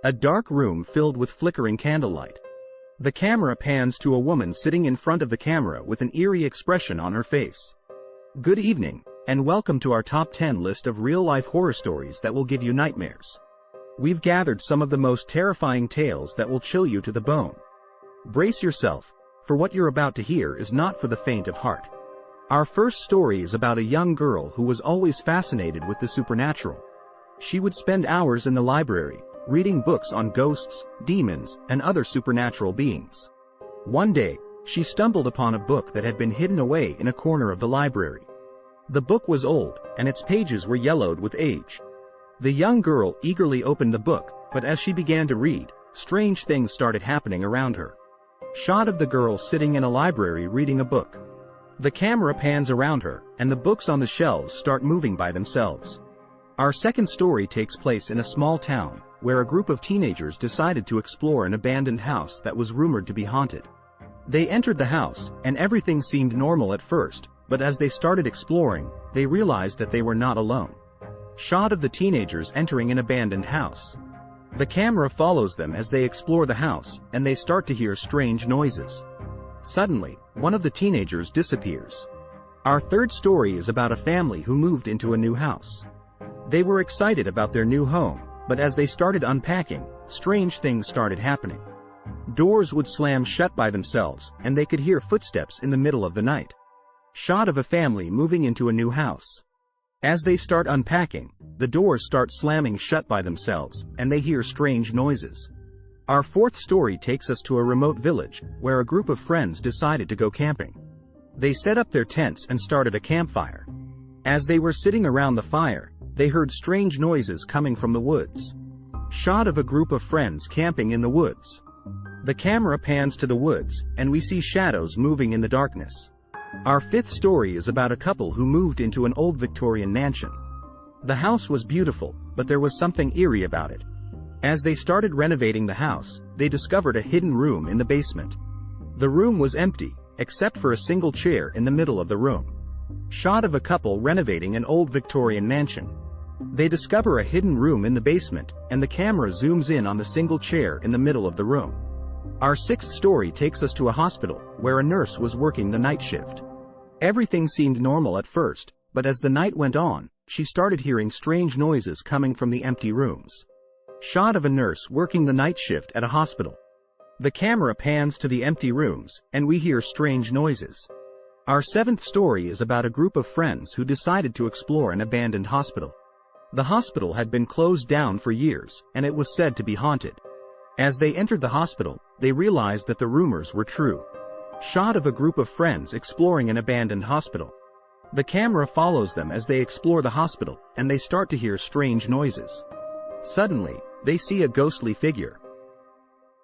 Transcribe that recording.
A dark room filled with flickering candlelight. The camera pans to a woman sitting in front of the camera with an eerie expression on her face. Good evening, and welcome to our top 10 list of real-life horror stories that will give you nightmares. We've gathered some of the most terrifying tales that will chill you to the bone. Brace yourself, for what you're about to hear is not for the faint of heart. Our first story is about a young girl who was always fascinated with the supernatural. She would spend hours in the library, reading books on ghosts, demons, and other supernatural beings. One day, she stumbled upon a book that had been hidden away in a corner of the library. The book was old, and its pages were yellowed with age. The young girl eagerly opened the book, but as she began to read, strange things started happening around her. Shot of the girl sitting in a library reading a book. The camera pans around her, and the books on the shelves start moving by themselves. Our second story takes place in a small town, where a group of teenagers decided to explore an abandoned house that was rumored to be haunted. They entered the house, and everything seemed normal at first, but as they started exploring, they realized that they were not alone. Shot of the teenagers entering an abandoned house. The camera follows them as they explore the house, and they start to hear strange noises. Suddenly, one of the teenagers disappears. Our third story is about a family who moved into a new house. They were excited about their new home, but as they started unpacking, strange things started happening. Doors would slam shut by themselves, and they could hear footsteps in the middle of the night. Shot of a family moving into a new house. As they start unpacking, the doors start slamming shut by themselves, and they hear strange noises. Our fourth story takes us to a remote village, where a group of friends decided to go camping. They set up their tents and started a campfire. As they were sitting around the fire, they heard strange noises coming from the woods. Shot of a group of friends camping in the woods. The camera pans to the woods, and we see shadows moving in the darkness. Our fifth story is about a couple who moved into an old Victorian mansion. The house was beautiful, but there was something eerie about it. As they started renovating the house, they discovered a hidden room in the basement. The room was empty, except for a single chair in the middle of the room. Shot of a couple renovating an old Victorian mansion. They discover a hidden room in the basement, and the camera zooms in on the single chair in the middle of the room. Our sixth story takes us to a hospital, where a nurse was working the night shift. Everything seemed normal at first, but as the night went on, she started hearing strange noises coming from the empty rooms. Shot of a nurse working the night shift at a hospital. The camera pans to the empty rooms, and we hear strange noises. Our seventh story is about a group of friends who decided to explore an abandoned hospital. The hospital had been closed down for years, and it was said to be haunted. As they entered the hospital, they realized that the rumors were true. Shot of a group of friends exploring an abandoned hospital. The camera follows them as they explore the hospital, and they start to hear strange noises. Suddenly, they see a ghostly figure,